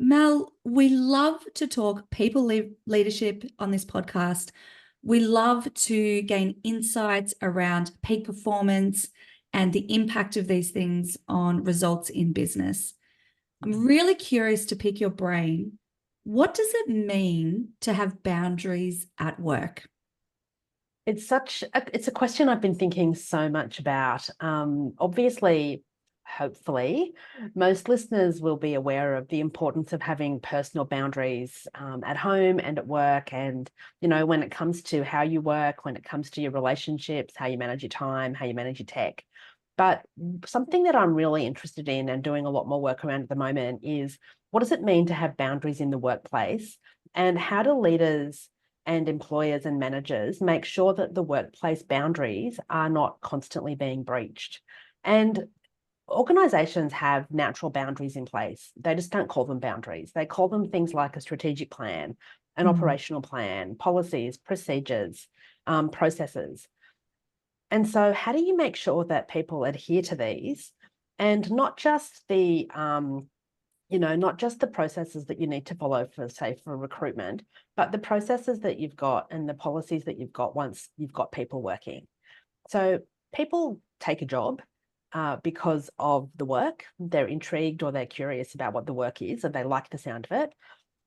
Mel, we love to talk leadership on this podcast. We love to gain insights around peak performance and the impact of these things on results in business. I'm really curious to pick your brain. What does it mean to have boundaries at work? It's a question I've been thinking so much about. Obviously, hopefully, most listeners will be aware of the importance of having personal boundaries at home and at work. And, when it comes to how you work, when it comes to your relationships, how you manage your time, how you manage your tech. But something that I'm really interested in and doing a lot more work around at the moment is what does it mean to have boundaries in the workplace? And how do leaders and employers and managers make sure that the workplace boundaries are not constantly being breached? And organizations have natural boundaries in place. They just don't call them boundaries. They call them things like a strategic plan, an operational plan, policies, procedures, processes. And so how do you make sure that people adhere to these and not just the processes that you need to follow for, say, for recruitment, but the processes that you've got and the policies that you've got once you've got people working. So people take a job because of the work. They're intrigued or they're curious about what the work is and they like the sound of it.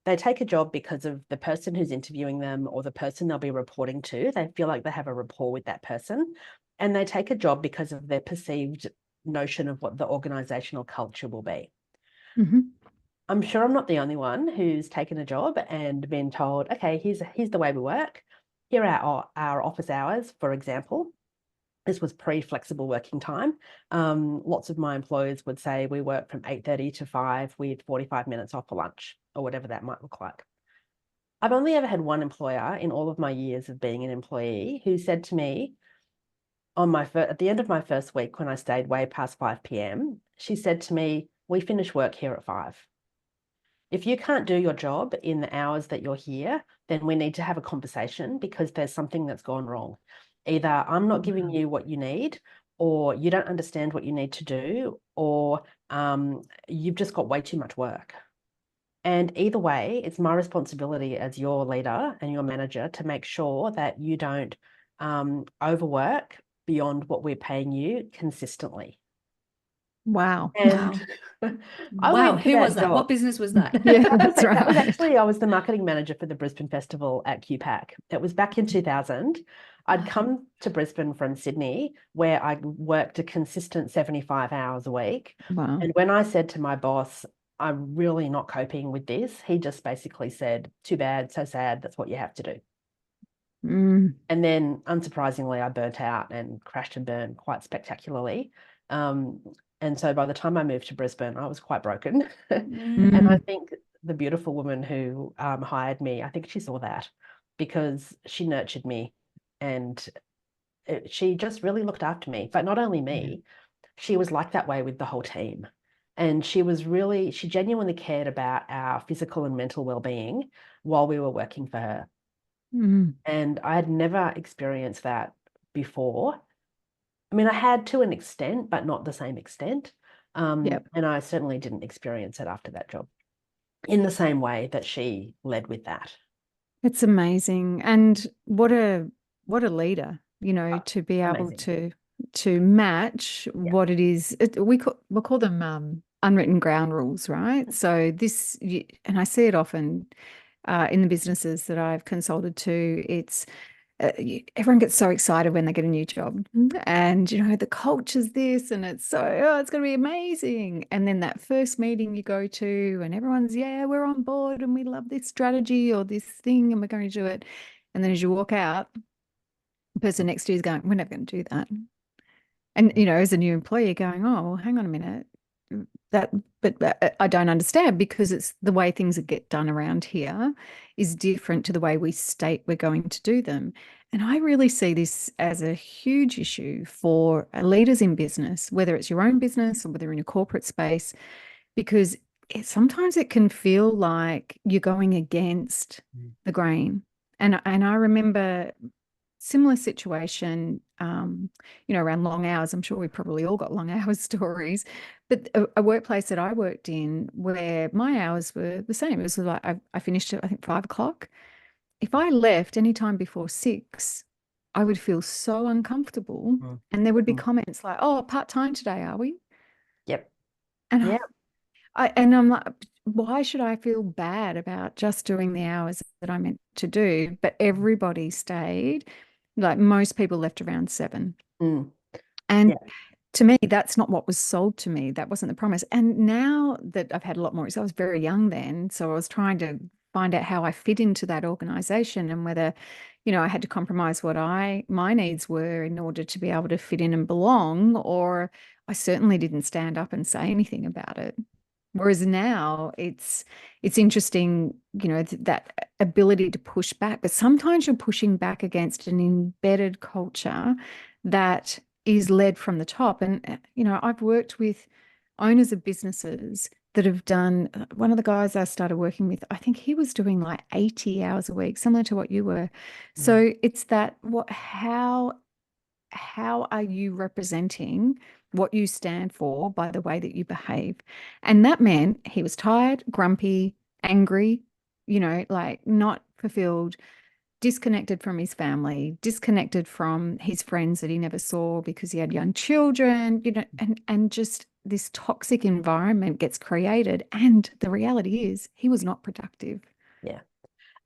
They take a job because of the person who's interviewing them or the person they'll be reporting to. They feel like they have a rapport with that person. And they take a job because of their perceived notion of what the organizational culture will be. Mm-hmm. I'm sure I'm not the only one who's taken a job and been told, okay, here's the way we work. Here are our office hours, for example. This was pre-flexible working time. Lots of my employers would say we work from 8:30 to 5 with 45 minutes off for lunch or whatever that might look like. I've only ever had one employer in all of my years of being an employee who said to me at the end of my first week when I stayed way past 5 p.m., she said to me, we finish work here at 5. If you can't do your job in the hours that you're here, then we need to have a conversation because there's something that's gone wrong. Either I'm not giving you what you need, or you don't understand what you need to do, or you've just got way too much work. And either way, it's my responsibility as your leader and your manager to make sure that you don't overwork beyond what we're paying you consistently. Wow. And I Wow. went to Who was that that? What job. business was that? Yeah, that's That was right. actually, I was the marketing manager for the Brisbane Festival at QPAC. It was back in 2000. I'd come to Brisbane from Sydney, where I worked a consistent 75 hours a week. Wow. And when I said to my boss, I'm really not coping with this, he just basically said, too bad, so sad, that's what you have to do. Mm. And then, unsurprisingly, I burnt out and crashed and burned quite spectacularly. And so by the time I moved to Brisbane, I was quite broken. And I Mm. think the beautiful woman who hired me, I think she saw that because she nurtured me and she just really looked after me. But not only me, she was like that way with the whole team. And she genuinely cared about our physical and mental well-being while we were working for her. Mm. And I had never experienced that before. I mean, I had to an extent, but not the same extent. Yep. And I certainly didn't experience it after that job in the same way that she led with that. It's amazing. And what a leader, to be able Amazing. to match Yeah. what it is. We'll call them unwritten ground rules, right? So and I see it often in the businesses that I've consulted to. It's everyone gets so excited when they get a new job, and the culture's this, and it's it's going to be amazing. And then that first meeting you go to, and everyone's, yeah, we're on board, and we love this strategy or this thing, and we're going to do it. And then as you walk out, the person next to you is going, we're never going to do that. And as a new employee, you're going, oh, well, hang on a minute, that but I don't understand, because it's the way things get done around here is different to the way we state we're going to do them. And I really see this as a huge issue for leaders in business, whether it's your own business or whether in a corporate space, because sometimes it can feel like you're going against the grain. And I remember similar situation, around long hours. I'm sure we probably all got long hours stories, But a workplace that I worked in where my hours were the same, it was like I finished at, I think, 5 o'clock. If I left any time before 6, I would feel so uncomfortable. Mm. And there would be Mm. comments like, oh, part-time today, are we? Yep. And Yeah. I'm like, why should I feel bad about just doing the hours that I meant to do? But everybody stayed. Like most people left around 7. Mm. And Yeah. to me, that's not what was sold to me. That wasn't the promise. And now that I've had a lot more, so I was very young then. So I was trying to find out how I fit into that organization and whether, I had to compromise what my needs were in order to be able to fit in and belong, or I certainly didn't stand up and say anything about it. Whereas now it's interesting, that ability to push back, but sometimes you're pushing back against an embedded culture that is led from the top. And, I've worked with owners of businesses that have done, one of the guys I started working with, I think he was doing like 80 hours a week, similar to what you were. So it's that, how are you representing what you stand for by the way that you behave? And that meant he was tired, grumpy, angry, like not fulfilled, disconnected from his family, disconnected from his friends that he never saw because he had young children, and just this toxic environment gets created. And the reality is he was not productive. Yeah.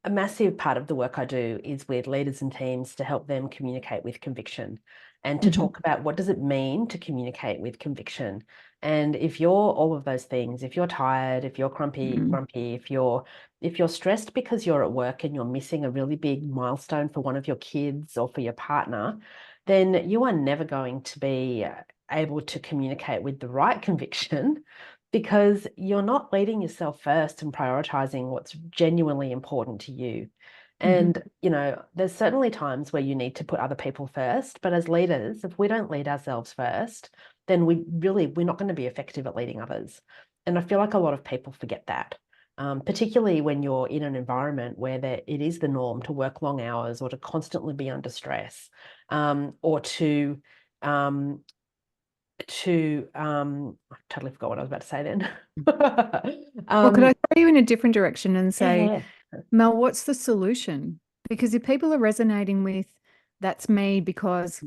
A massive part of the work I do is with leaders and teams to help them communicate with conviction and to talk about what does it mean to communicate with conviction. And if you're all of those things, if you're tired, if you're grumpy, if you're stressed because you're at work and you're missing a really big milestone for one of your kids or for your partner, then you are never going to be able to communicate with the right conviction, because you're not leading yourself first and prioritizing what's genuinely important to you. And, there's certainly times where you need to put other people first, but as leaders, if we don't lead ourselves first, then we're not going to be effective at leading others. And I feel like a lot of people forget that, particularly when you're in an environment where it is the norm to work long hours or to constantly be under stress, or I totally forgot what I was about to say then. Well, could I throw you in a different direction and say, Yeah. Mel, what's the solution? Because if people are resonating with, that's me because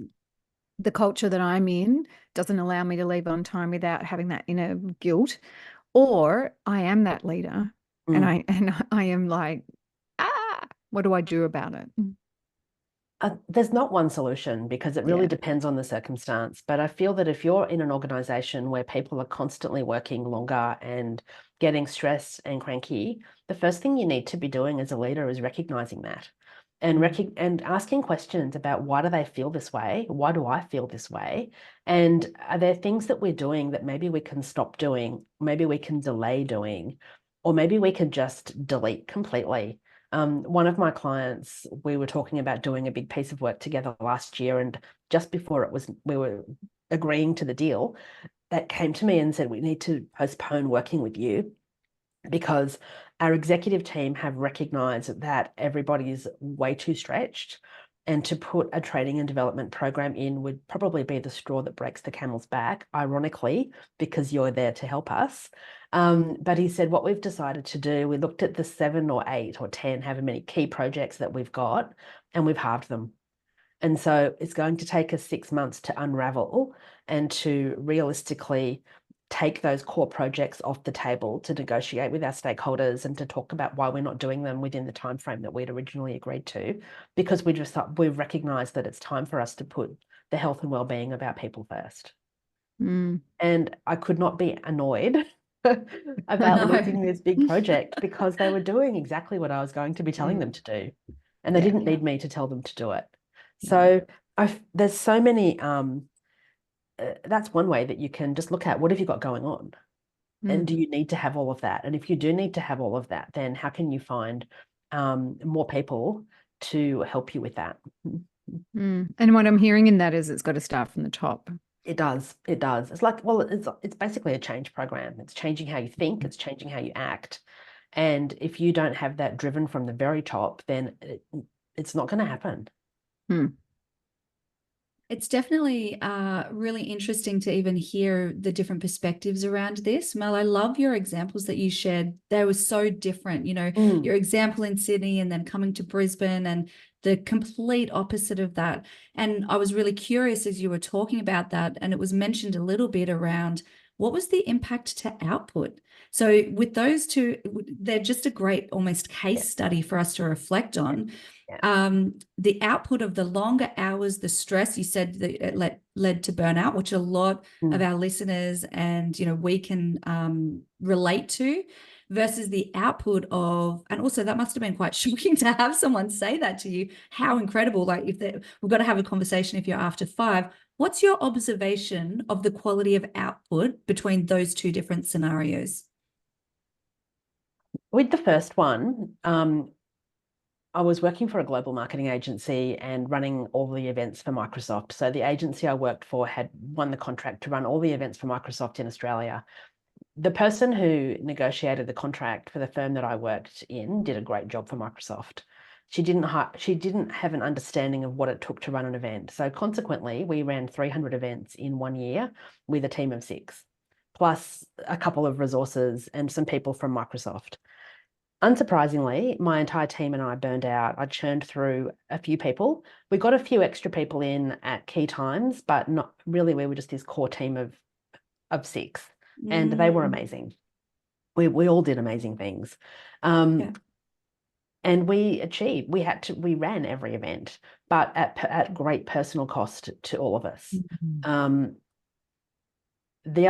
the culture that I'm in doesn't allow me to leave on time without having that inner guilt, or I am that leader and I am like, what do I do about it? There's not one solution, because it really depends on the circumstance. But I feel that if you're in an organization where people are constantly working longer and getting stressed and cranky, the first thing you need to be doing as a leader is recognizing that and asking questions about, why do they feel this way? Why do I feel this way? And are there things that we're doing that maybe we can stop doing, maybe we can delay doing, or maybe we can just delete completely? One of my clients, we were talking about doing a big piece of work together last year, and just before we were agreeing to the deal, that came to me and said, we need to postpone working with you because our executive team have recognized that everybody is way too stretched, and to put a training and development program in would probably be the straw that breaks the camel's back, ironically, because you're there to help us. But he said, what we've decided to do, we looked at the 7 or 8 or 10, however many key projects that we've got, and we've halved them. And so it's going to take us 6 months to unravel and to realistically take those core projects off the table, to negotiate with our stakeholders and to talk about why we're not doing them within the time frame that we'd originally agreed to, because we've recognized that it's time for us to put the health and well-being of our people first. And I could not be annoyed about losing this big project, because they were doing exactly what I was going to be telling them to do, and they didn't need me to tell them to do it. So there's so many, that's one way that you can just look at, what have you got going on? And do you need to have all of that? And if you do need to have all of that, then how can you find more people to help you with that? And what I'm hearing in that is it's got to start from the top. It does. It does. It's like, well, it's basically a change program. It's changing how you think. It's changing how you act. And if you don't have that driven from the very top, then it's not going to happen. It's definitely really interesting to even hear the different perspectives around this. Mel, I love your examples that you shared. They were so different. You know, your example in Sydney and then coming to Brisbane and the complete opposite of that. And I was really curious as you were talking about that, and it was mentioned a little bit around what was the impact to output. So with those two, they're just a great almost case study for us to reflect on. The output of the longer hours, the stress, you said that it led to burnout, which a lot of our listeners and, you know, we can relate to, versus the output of, and also that must have been quite shocking to have someone say that to you. How incredible. Like we've got to have a conversation if you're after 5. What's your observation of the quality of output between those two different scenarios? With the first one, I was working for a global marketing agency and running all the events for Microsoft. So the agency I worked for had won the contract to run all the events for Microsoft in Australia. The person who negotiated the contract for the firm that I worked in did a great job for Microsoft. She didn't have an understanding of what it took to run an event. So consequently, we ran 300 events in 1 year with a team of 6, plus a couple of resources and some people from Microsoft. Unsurprisingly, my entire team and I burned out. I churned through a few people. We got a few extra people in at key times, but not really. We were just this core team of 6, and they were amazing. We all did amazing things. And we ran every event, but at great personal cost to all of us. The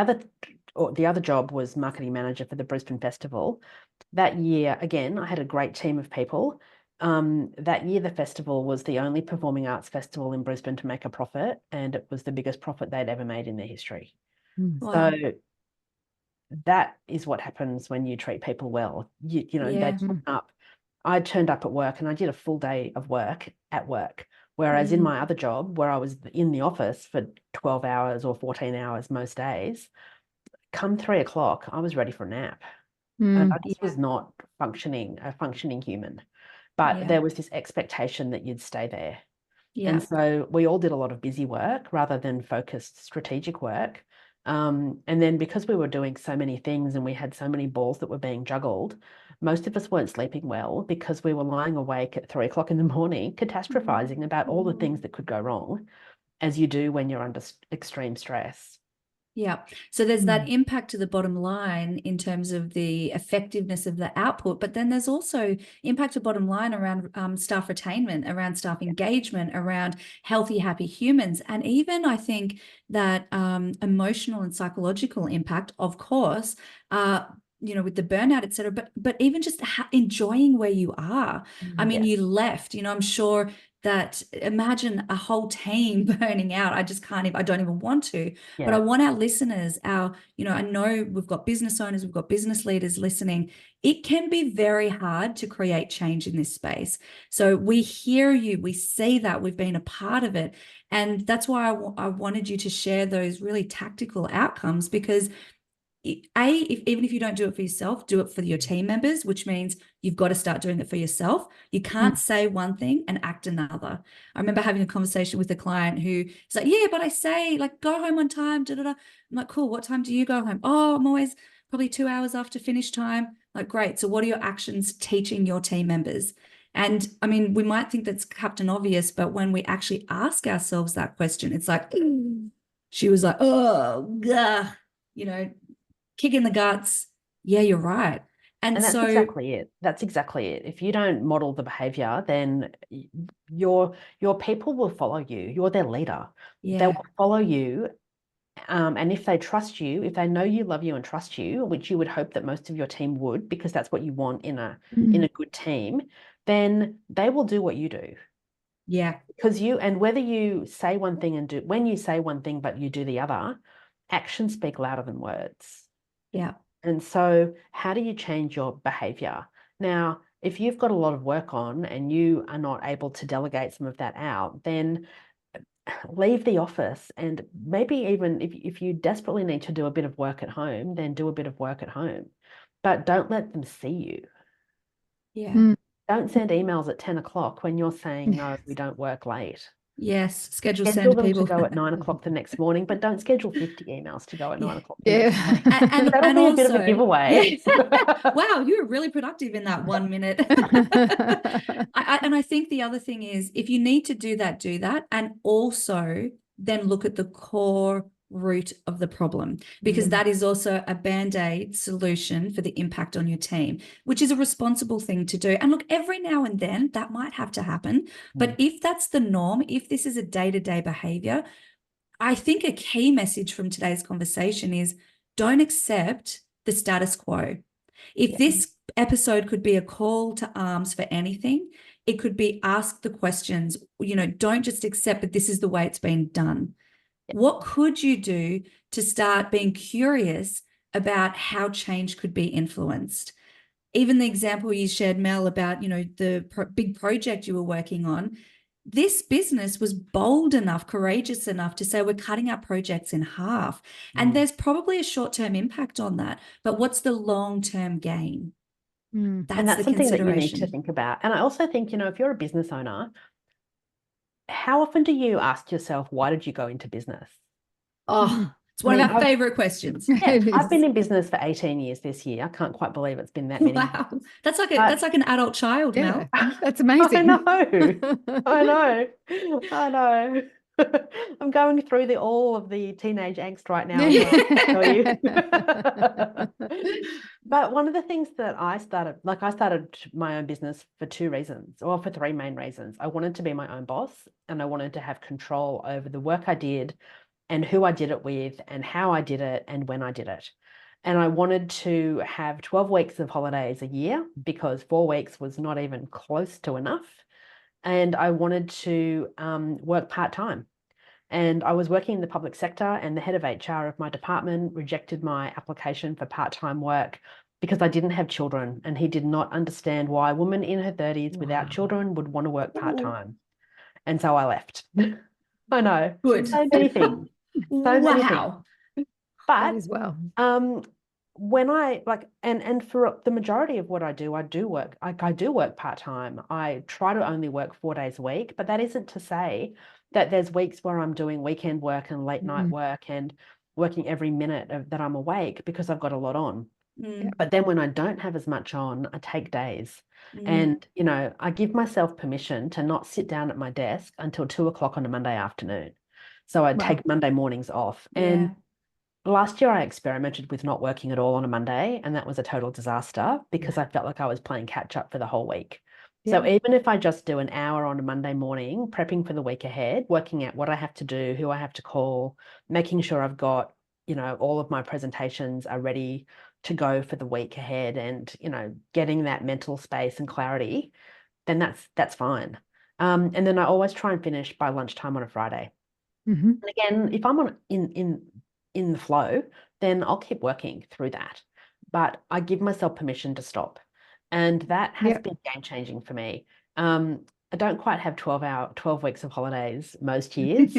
other job was marketing manager for the Brisbane Festival. That year, again, I had a great team of people. That year, the festival was the only performing arts festival in Brisbane to make a profit, and it was the biggest profit they'd ever made in their history. Wow. So that is what happens when you treat people well. They turn up. I turned up at work and I did a full day of work at work. Whereas in my other job, where I was in the office for 12 hours or 14 hours most days, come 3 o'clock, I was ready for a nap. And I just was not a functioning human. But there was this expectation that you'd stay there. And so we all did a lot of busy work rather than focused strategic work. And then because we were doing so many things and we had so many balls that were being juggled, most of us weren't sleeping well because we were lying awake at 3 o'clock in the morning, catastrophizing about all the things that could go wrong, as you do when you're under extreme stress. Yeah. So there's that impact to the bottom line in terms of the effectiveness of the output, but then there's also impact to bottom line around staff retainment, around staff engagement, around healthy, happy humans. And even I think that emotional and psychological impact, of course, with the burnout, et cetera, but even just enjoying where you are. I mean, you left, I'm sure that imagine a whole team burning out. I just can't even, I don't even want to, but I want our listeners, I know we've got business owners, we've got business leaders listening. It can be very hard to create change in this space. So we hear you, we see that, we've been a part of it. And that's why I wanted you to share those really tactical outcomes, because even if you don't do it for yourself, do it for your team members, which means you've got to start doing it for yourself. You can't say one thing and act another. I remember having a conversation with a client who is like, yeah, but I say like, go home on time. Da, da, da. I'm like, cool. What time do you go home? Oh, I'm always probably 2 hours after finish time. Like, great. So what are your actions teaching your team members? And I mean, we might think that's Captain Obvious, but when we actually ask ourselves that question, it's like, she was like, oh, gah, kick in the guts. Yeah, you're right. And that's so exactly it. That's exactly it. If you don't model the behavior, then your people will follow you. You're their leader. They will follow you. And if they trust you, if they know you, love you, and trust you, which you would hope that most of your team would, because that's what you want in a good team, then they will do what you do. Yeah. Because whether you say one thing when you say one thing but you do the other, actions speak louder than words. Yeah. And so how do you change your behavior? Now, if you've got a lot of work on and you are not able to delegate some of that out, then leave the office, and maybe even if you desperately need to do a bit of work at home, then do a bit of work at home. But don't let them see you. Yeah. Don't send emails at 10 o'clock when you're saying, no, we don't work late. Yes, schedule Schedule send them to people. go at 9 o'clock the next morning, but don't schedule 50 emails to go at 9 Yeah. o'clock the next morning. Yeah. That'll be a bit of a giveaway. Yeah. Wow, you were really productive in that 1 minute. And I think the other thing is, if you need to do that, do that. And also then look at the core root of the problem, because that is also a band-aid solution for the impact on your team, which is a responsible thing to do. And look, every now and then that might have to happen. But if that's the norm, if this is a day-to-day behavior, I think a key message from today's conversation is don't accept the status quo. If this episode could be a call to arms for anything, it could be ask the questions, don't just accept that this is the way it's been done. What could you do to start being curious about how change could be influenced? Even the example you shared, Mel, about, the big project you were working on, this business was bold enough, courageous enough to say, we're cutting our projects in half. And there's probably a short-term impact on that, but what's the long-term gain? And that's the something that you need to consideration. think about. And I also think, if you're a business owner, how often do you ask yourself, why did you go into business? Oh, it's one of our favorite questions. Yeah, I've been in business for 18 years this year. I can't quite believe it's been that many Wow. years. That's like an adult child, Yeah, Mel. that's amazing. I know. I know. I know. I'm going through all of the teenage angst right now as well, I tell you. But one of the things that I started my own business for two reasons, or for three main reasons. I wanted to be my own boss, and I wanted to have control over the work I did and who I did it with and how I did it and when I did it. And I wanted to have 12 weeks of holidays a year, because 4 weeks was not even close to enough. And I wanted to work part-time. And I was working in the public sector, and the head of HR of my department rejected my application for part-time work because I didn't have children, and he did not understand why a woman in her 30s without children would want to work part-time. And so I left. I know. Good. So many things. So many things. But as well. When I and for the majority of what I do work. I do work part-time. I try to only work 4 days a week, but that isn't to say that there's weeks where I'm doing weekend work and late night work and working every minute that I'm awake, because I've got a lot on. But then when I don't have as much on, I take days. And, I give myself permission to not sit down at my desk until 2 o'clock on a Monday afternoon. So I take Monday mornings off. And last year I experimented with not working at all on a Monday, and that was a total disaster, because I felt like I was playing catch up for the whole week. So even if I just do an hour on a Monday morning, prepping for the week ahead, working out what I have to do, who I have to call, making sure I've got, all of my presentations are ready to go for the week ahead, and, getting that mental space and clarity, then that's fine. And then I always try and finish by lunchtime on a Friday. And again, if I'm in the flow, then I'll keep working through that. But I give myself permission to stop. And that has been game-changing for me. I don't quite have 12 weeks of holidays most years,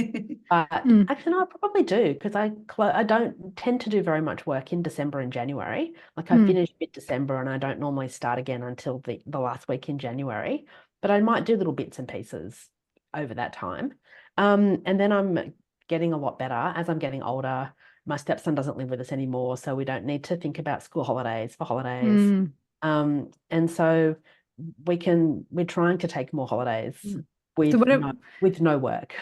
but actually, no, I probably do, because I don't tend to do very much work in December and January. Like, I finish mid-December, and I don't normally start again until the last week in January. But I might do little bits and pieces over that time. And then I'm getting a lot better as I'm getting older. My stepson doesn't live with us anymore, so we don't need to think about school holidays for holidays. And so we're trying to take more holidays with no work.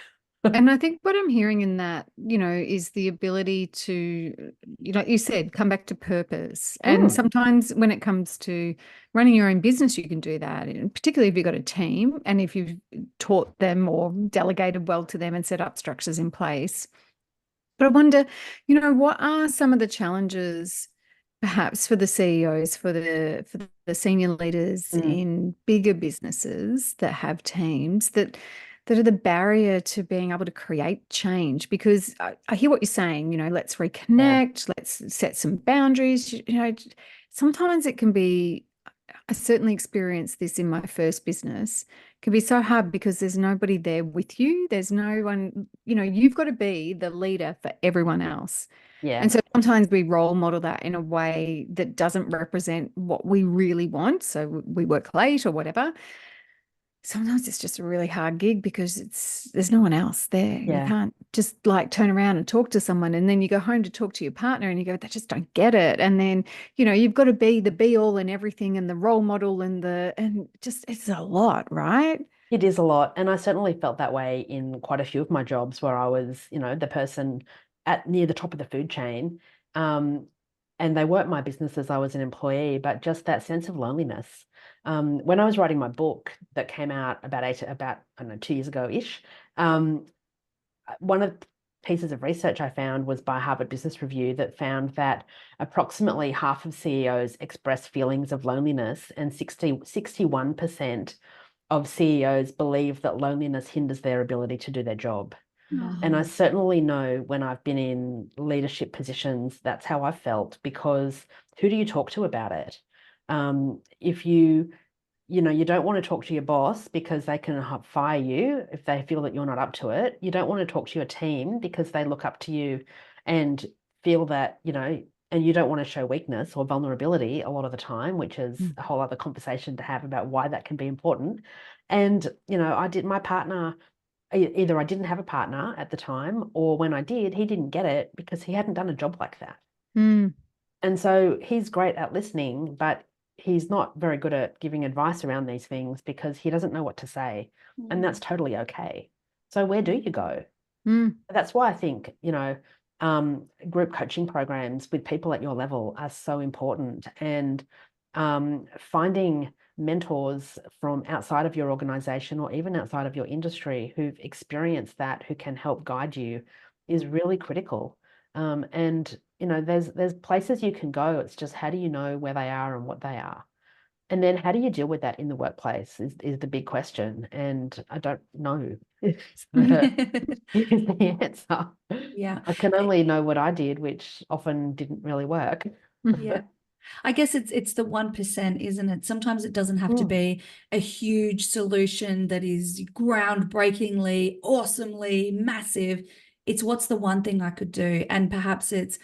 And I think what I'm hearing in that, is the ability to, like you said, come back to purpose. And sometimes when it comes to running your own business, you can do that, and particularly if you've got a team and if you've taught them or delegated well to them and set up structures in place. But I wonder, what are some of the challenges perhaps for the CEOs, for the senior leaders in bigger businesses that have teams that are the barrier to being able to create change? Because I hear what you're saying, let's reconnect, let's set some boundaries. Sometimes it can be, I certainly experienced this in my first business. It can be so hard because there's nobody there with you. There's no one, you've got to be the leader for everyone else. Yeah. And so sometimes we role model that in a way that doesn't represent what we really want. So we work late or whatever. sometimes it's just a really hard gig because there's no one else there. You Yeah. can't just like turn around and talk to someone, and then you go home to talk to your partner and you go, they just don't get it. And then, you've got to be the be all and everything and the role model and just it's a lot, right? It is a lot. And I certainly felt that way in quite a few of my jobs where I was, the person at near the top of the food chain. And they weren't my businesses, I was an employee, but just that sense of loneliness. When I was writing my book that came out about I don't know, 2 years ago-ish, one of the pieces of research I found was by Harvard Business Review that found that approximately half of CEOs express feelings of loneliness, and 61% of CEOs believe that loneliness hinders their ability to do their job. And I certainly know when I've been in leadership positions, that's how I felt, because who do you talk to about it? If you don't want to talk to your boss because they can fire you if they feel that you're not up to it. You don't want to talk to your team because they look up to you and feel that, and you don't want to show weakness or vulnerability a lot of the time, which is a whole other conversation to have about why that can be important. And, my partner, either I didn't have a partner at the time, or when I did, he didn't get it because he hadn't done a job like that. And so he's great at listening, but he's not very good at giving advice around these things because he doesn't know what to say. And that's totally okay. So where do you go? That's why I think, group coaching programs with people at your level are so important. And finding mentors from outside of your organization or even outside of your industry who've experienced that, who can help guide you, is really critical. And there's places you can go. It's just, how do you know where they are and what they are? And then how do you deal with that in the workplace is the big question. And I don't know is the answer. Yeah. I can only know what I did, which often didn't really work. Yeah. I guess it's the 1%, isn't it? Sometimes it doesn't have to be a huge solution that is groundbreakingly, awesomely massive. It's what's the one thing I could do. And perhaps it's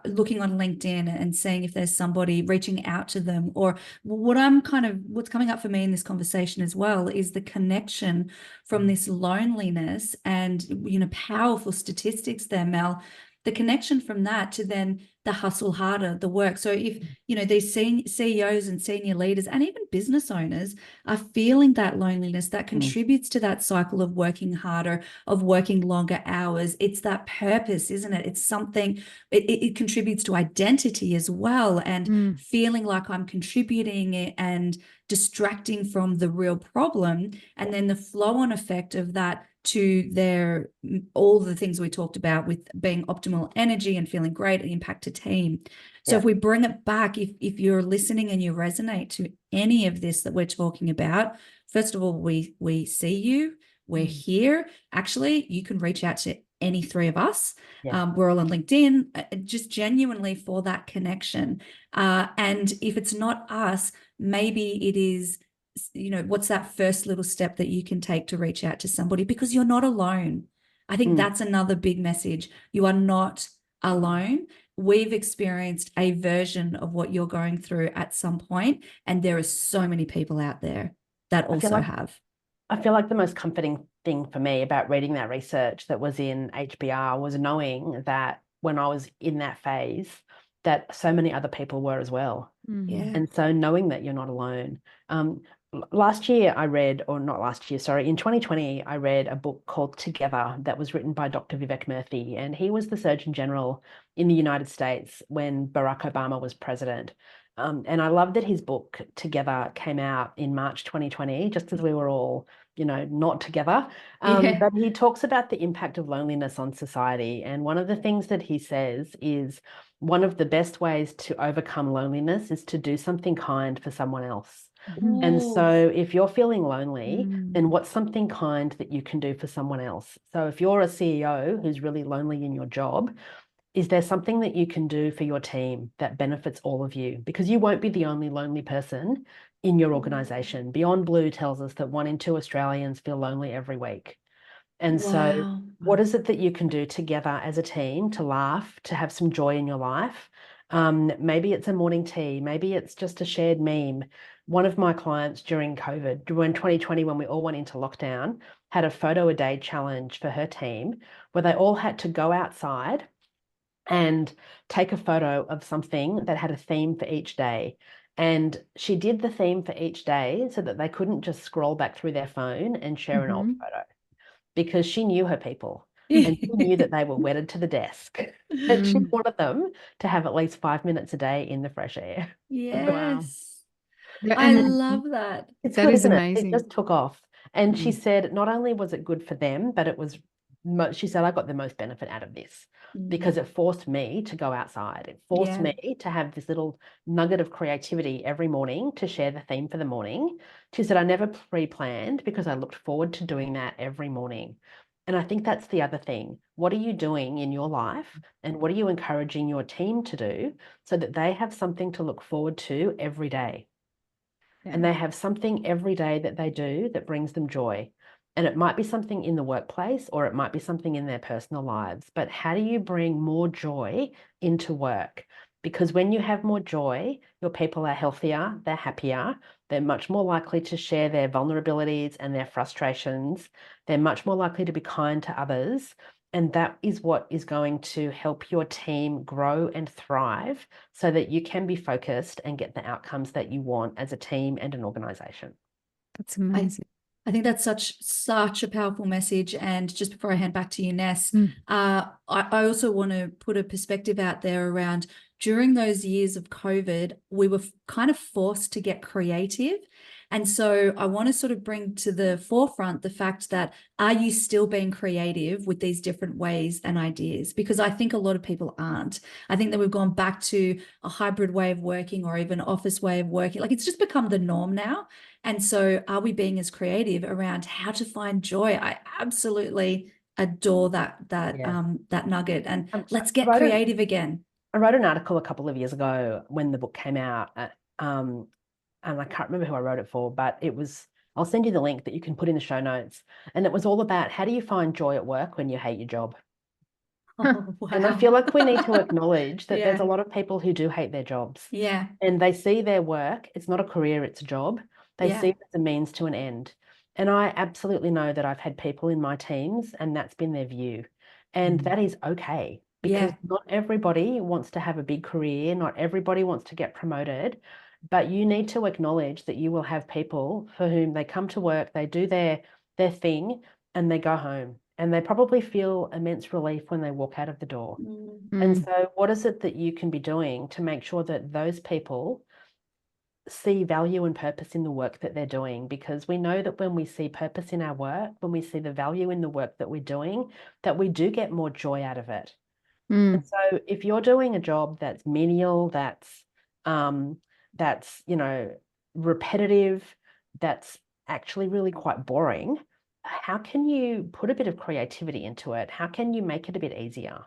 looking on LinkedIn and seeing if there's somebody, reaching out to them. Or what's coming up for me in this conversation as well is the connection from this loneliness and, powerful statistics there, Mel. The connection from that to then the hustle harder, the work. So if, these CEOs and senior leaders and even business owners are feeling that loneliness, that contributes to that cycle of working harder, of working longer hours. It's that purpose, isn't it? It's something, it contributes to identity as well, and feeling like I'm contributing and distracting from the real problem. And then the flow-on effect of that to all the things we talked about with being optimal energy and feeling great and impact to team. So if we bring it back, if you're listening and you resonate to any of this that we're talking about, first of all, we see you, we're here. Actually, you can reach out to any three of us. We're all on LinkedIn, just genuinely for that connection. And if it's not us, maybe it is, what's that first little step that you can take to reach out to somebody, because you're not alone. I think that's another big message. You are not alone. We've experienced a version of what you're going through at some point, and there are so many people out there that also have. I feel like the most comforting thing for me about reading that research that was in HBR was knowing that when I was in that phase, that so many other people were as well. And so knowing that you're not alone. Last year I read, or not last year, sorry, in 2020, I read a book called Together that was written by Dr. Vivek Murthy, and he was the Surgeon General in the United States when Barack Obama was president. And I love that his book Together came out in March 2020, just as we were all, not together. But he talks about the impact of loneliness on society. And one of the things that he says is one of the best ways to overcome loneliness is to do something kind for someone else. And so if you're feeling lonely, then what's something kind that you can do for someone else? So if you're a CEO who's really lonely in your job, is there something that you can do for your team that benefits all of you? Because you won't be the only lonely person in your organization. Beyond Blue tells us that 1 in 2 Australians feel lonely every week. And so what is it that you can do together as a team to laugh, to have some joy in your life? Maybe it's a morning tea. Maybe it's just a shared meme. One of my clients during COVID, during 2020, when we all went into lockdown, had a photo a day challenge for her team where they all had to go outside and take a photo of something that had a theme for each day. And she did the theme for each day so that they couldn't just scroll back through their phone and share an old photo, because she knew her people and she knew that they were wedded to the desk. And she wanted them to have at least 5 minutes a day in the fresh air. Yes. Yeah, I and love that. It's that good, is isn't it? It amazing. just took off. And she Mm. said not only was it good for them, but it was, she said, I got the most benefit out of this because it forced me to go outside. It forced Yeah. me to have this little nugget of creativity every morning to share the theme for the morning. She said, I never pre-planned because I looked forward to doing that every morning. And I think that's the other thing. What are you doing in your life and what are you encouraging your team to do so that they have something to look forward to every day? And they have something every day that they do that brings them joy. And it might be something in the workplace or it might be something in their personal lives. But how do you bring more joy into work? Because when you have more joy, your people are healthier, they're happier, they're much more likely to share their vulnerabilities and their frustrations. They're much more likely to be kind to others. And that is what is going to help your team grow and thrive so that you can be focused and get the outcomes that you want as a team and an organization. That's amazing. I think that's such a powerful message. And just before I hand back to you, Ness, I also want to put a perspective out there around during those years of COVID, we were kind of forced to get creative. And so I want to sort of bring to the forefront the fact that, are you still being creative with these different ways and ideas? Because I think a lot of people aren't. I think that we've gone back to a hybrid way of working or even office way of working. Like, it's just become the norm now. And so are we being as creative around how to find joy? I absolutely adore that nugget. And let's get creative again. I wrote an article a couple of years ago when the book came out, and I can't remember who I wrote it for, but it was, I'll send you the link that you can put in the show notes. And it was all about how do you find joy at work when you hate your job? Oh, wow. And I feel like we need to acknowledge that there's a Yeah. lot of people who do hate their jobs. Yeah. And they see their work, it's not a career, it's a job. They Yeah. see it as a means to an end. And I absolutely know that I've had people in my teams and that's been their view. And that is okay, because Yeah. not everybody wants to have a big career, not everybody wants to get promoted, but you need to acknowledge that you will have people for whom they come to work, they do their thing, and they go home. And they probably feel immense relief when they walk out of the door. And so what is it that you can be doing to make sure that those people see value and purpose in the work that they're doing? Because we know that when we see purpose in our work, when we see the value in the work that we're doing, that we do get more joy out of it. And so if you're doing a job that's menial, that's, you know, repetitive, that's actually really quite boring, how can you put a bit of creativity into it? How can you make it a bit easier?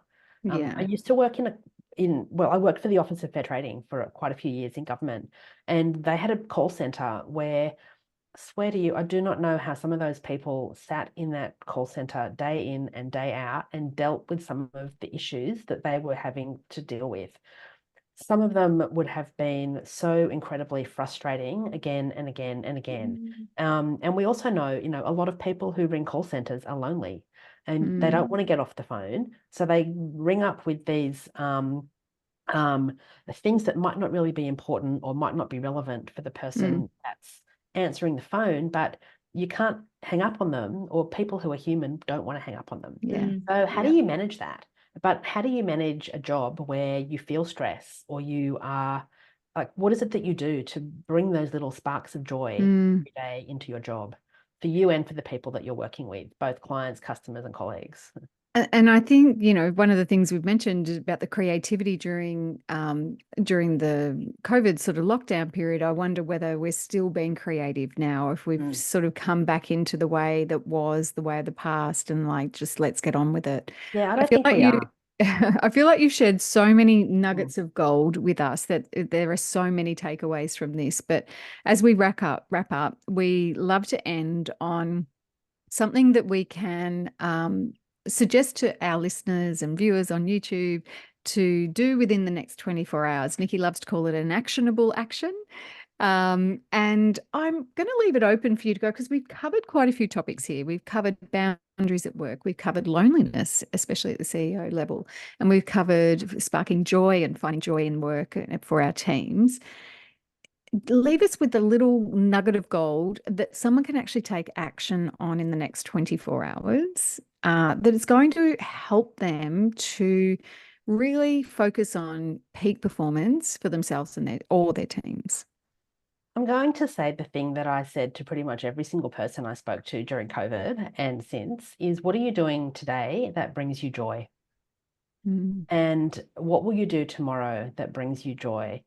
I used to work I worked for the Office of Fair Trading for quite a few years in government, and they had a call center where, I swear to you, I do not know how some of those people sat in that call center day in and day out and dealt with some of the issues that they were having to deal with. Some of them would have been so incredibly frustrating again and again and again. And we also know, you know, a lot of people who ring call centers are lonely and they don't want to get off the phone. So they ring up with these things that might not really be important or might not be relevant for the person that's answering the phone, but you can't hang up on them, or people who are human don't want to hang up on them. So how do you manage that? But how do you manage a job where you feel stress, or you are like, what is it that you do to bring those little sparks of joy every day into your job for you and for the people that you're working with, both clients, customers, and colleagues? And I think, you know, one of the things we've mentioned is about the creativity during the COVID sort of lockdown period. I wonder whether we're still being creative now, if we've sort of come back into the way that was the way of the past and like, just let's get on with it. Yeah, I don't think we are. I feel like you've shared so many nuggets of gold with us that there are so many takeaways from this. But as we wrap up, we love to end on something that we can suggest to our listeners and viewers on YouTube to do within the next 24 hours. Nikki loves to call it an actionable action. And I'm going to leave it open for you to go, because we've covered quite a few topics here. We've covered boundaries at work. We've covered loneliness, especially at the CEO level. And we've covered sparking joy and finding joy in work for our teams. Leave us with a little nugget of gold that someone can actually take action on in the next 24 hours, that is going to help them to really focus on peak performance for themselves and their teams. I'm going to say the thing that I said to pretty much every single person I spoke to during COVID and since is, what are you doing today that brings you joy? And what will you do tomorrow that brings you joy?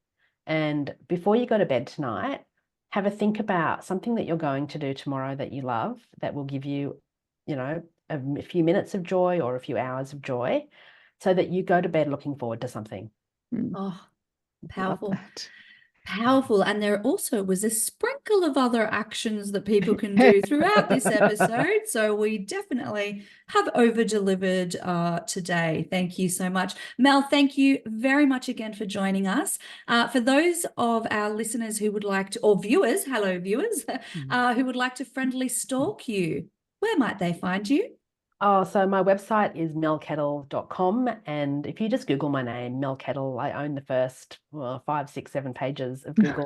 And before you go to bed tonight, have a think about something that you're going to do tomorrow that you love, that will give you, a few minutes of joy or a few hours of joy, so that you go to bed looking forward to something. Oh, powerful. Love that. Powerful. And there also was a sprinkle of other actions that people can do throughout this episode. So we definitely have over-delivered today. Thank you so much. Mel, thank you very much again for joining us. For those of our listeners who would like to, or viewers, hello viewers, who would like to friendly stalk you, where might they find you? Oh, so my website is melkettle.com, and if you just Google my name, Mel Kettle, I own the first 5, 6, 7 pages of Google.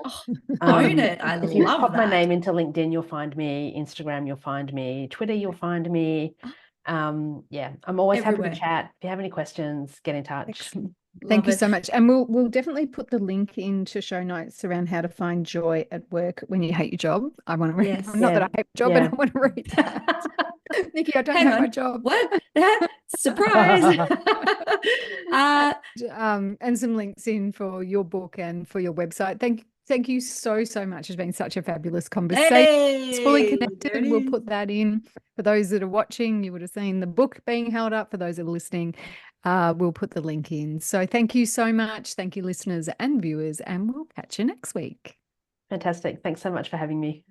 Own it. I If you love pop my that. name into LinkedIn, you'll find me. Instagram, you'll find me. Twitter, you'll find me. Yeah, I'm always happy Everywhere. to chat. If you have any questions, get in touch. Excellent. Love Thank you it. so much. And we'll definitely put the link into show notes around how to find joy at work when you hate your job. I want to read. Yes. Not that I hate my job, Yeah. but I want to read that. Nikki, I don't Hang hate my on. job. What? Surprise. And some links in for your book and for your website. Thank you so much. It's been such a fabulous conversation. It's fully Hey, there connected. it We'll is. put that in. For those that are watching, you would have seen the book being held up. For those that are listening, we'll put the link in. So thank you so much. Thank you, listeners and viewers, and we'll catch you next week. Fantastic. Thanks so much for having me.